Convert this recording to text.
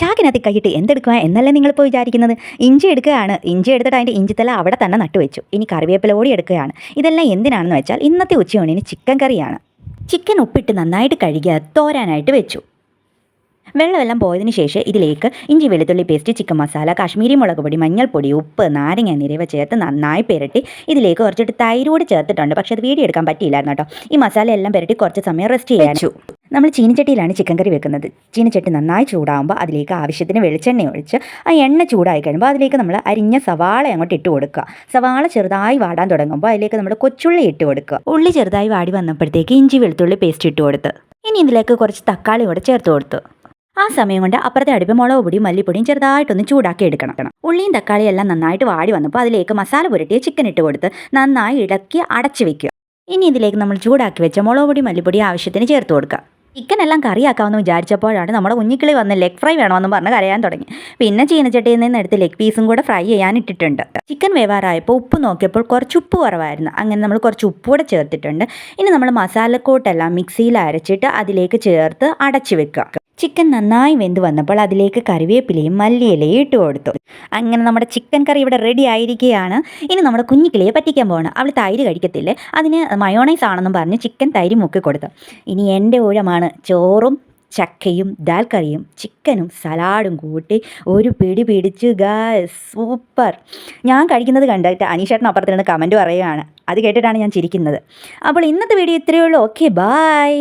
ചാക്കിനകത്ത് കൈയിട്ട് എന്തെടുക്കുക എന്നല്ലേ നിങ്ങളിപ്പോൾ വിചാരിക്കുന്നത്? ഇഞ്ചി എടുക്കുകയാണ്. ഇഞ്ചി എടുത്തിട്ട് അതിൻ്റെ ഇഞ്ചിത്തല അവിടെ തന്നെ നട്ടുവെച്ചു. ഇനി കറിവേപ്പില കൂടി എടുക്കുകയാണ്. ഇതെല്ലാം എന്തിനാണെന്ന് വെച്ചാൽ ഇന്നത്തെ ഉച്ചയൂണിന് ചിക്കൻ കറിയാണ്. ചിക്കൻ ഉപ്പിട്ട് നന്നായിട്ട് കഴുകി തോരാനായിട്ട് വെച്ചു. വെള്ളമെല്ലാം പോയതിന് ശേഷം ഇതിലേക്ക് ഇഞ്ചി വെളുത്തുള്ളി പേസ്റ്റ്, ചിക്കൻ മസാല, കാശ്മീരി മുളക് പൊടി, മഞ്ഞൾപ്പൊടി, ഉപ്പ്, നാരങ്ങ എന്നിവ ചേർത്ത് നന്നായി പുരട്ടി ഇതിലേക്ക് കുറച്ചിട്ട് തൈര് കൂടി ചേർത്തിട്ടുണ്ട്. പക്ഷേ അത് വീഡിയോ എടുക്കാൻ പറ്റിയില്ലായിരുന്നു കേട്ടോ. ഈ മസാല എല്ലാം പുരട്ടി കുറച്ച് സമയം റെസ്റ്റ് ചെയ്യാൻ വെച്ചു. നമ്മൾ ചീനിച്ചട്ടിയിലാണ് ചിക്കൻ കറി വെക്കുന്നത്. ചീനിച്ചട്ടി നന്നായി ചൂടാകുമ്പോൾ അതിലേക്ക് ആവശ്യത്തിന് വെളിച്ചെണ്ണ ഒഴിച്ച് ആ എണ്ണ ചൂടായി കഴിയുമ്പോൾ അതിലേക്ക് നമ്മൾ അരിഞ്ഞ സവാള അങ്ങോട്ട് ഇട്ട് കൊടുക്കുക. സവാള ചെറുതായി വാടാൻ തുടങ്ങുമ്പോൾ അതിലേക്ക് നമ്മൾ കൊച്ചുള്ളി ഇട്ട് കൊടുക്കുക. ഉള്ളി ചെറുതായി വാടി വന്നപ്പോഴത്തേക്ക് ഇഞ്ചി വെളുത്തുള്ളി പേസ്റ്റ് ഇട്ട് കൊടുത്ത് ഇനി ഇതിലേക്ക് കുറച്ച് തക്കാളി കൂടെ ചേർത്ത് കൊടുത്തു. ആ സമയം കൊണ്ട് അപ്പുറത്തെ അടുപ്പ് മുളക് പൊടിയും മല്ലിപ്പൊടിയും ചെറുതായിട്ടൊന്ന് ചൂടാക്കി എടുക്കണം. ഉള്ളിയും തക്കാളിയും എല്ലാം നന്നായിട്ട് വാടി വന്നപ്പോൾ അതിലേക്ക് മസാല പുരട്ടിയ ചിക്കൻ ഇട്ട് കൊടുത്ത് നന്നായി ഇളക്കി അടച്ചു വെക്കുക. ഇനി ഇതിലേക്ക് നമ്മൾ ചൂടാക്കി വെച്ച മുളക് പൊടി മല്ലിപ്പൊടി ആവശ്യത്തിന് ചേർത്ത് കൊടുക്കുക. ചിക്കൻ എല്ലാം കറിയാക്കാമെന്ന് വിചാരിച്ചപ്പോഴാണ് നമ്മുടെ കുഞ്ഞിക്കിളി വന്ന് ലെഗ് ഫ്രൈ വേണമെന്ന് പറഞ്ഞ് കരയാൻ തുടങ്ങി. പിന്നെ ചീനച്ചട്ടിയിൽ നിന്ന് എടുത്ത് ലെഗ് പീസും കൂടെ ഫ്രൈ ചെയ്യാൻ ഇട്ടിട്ടുണ്ട്. ചിക്കൻ വേവാറായപ്പോൾ ഉപ്പ് നോക്കിയപ്പോൾ കുറച്ച് ഉപ്പ് കുറവായിരുന്നു. അങ്ങനെ നമ്മൾ കുറച്ച് ഉപ്പ് കൂടെ ചേർത്തിട്ടുണ്ട്. ഇനി നമ്മൾ മസാലക്കൂട്ടെല്ലാം മിക്സിയിൽ അരച്ചിട്ട് അതിലേക്ക് ചേർത്ത് അടച്ചു വെക്കുക. ചിക്കൻ നന്നായി വെന്ത് വന്നപ്പോൾ അതിലേക്ക് കറിവേപ്പിലയും മല്ലിയിലയും ഇട്ട് കൊടുത്തു. അങ്ങനെ നമ്മുടെ ചിക്കൻ കറി ഇവിടെ റെഡി ആയിരിക്കുകയാണ്. ഇനി നമ്മുടെ കുഞ്ഞിക്കിളിയെ പറ്റിക്കാൻ പോകണം. അവൾ തൈര് കഴിക്കത്തില്ലേ, അതിന് മയോണൈസ് ആണെന്നും പറഞ്ഞ് ചിക്കൻ തൈര് മുക്കി കൊടുത്തു. ഇനി എൻ്റെ ഊഴമാണ്. ചോറും ചക്കയും ദാൽ കറിയും ചിക്കനും സലാഡും കൂട്ടി ഒരു പിടി പിടിച്ചു ഗായ്സ്, സൂപ്പർ. ഞാൻ കഴിക്കുന്നത് കണ്ടിട്ട് അനീഷേട്ടൻ അപ്പുറത്ത് നിന്ന് കമൻറ്റ് പറയുകയാണ്. അത് കേട്ടിട്ടാണ് ഞാൻ ചിരിക്കുന്നത്. അപ്പോൾ ഇന്നത്തെ വീഡിയോ ഇത്രയേ ഉള്ളൂ. Okay, by.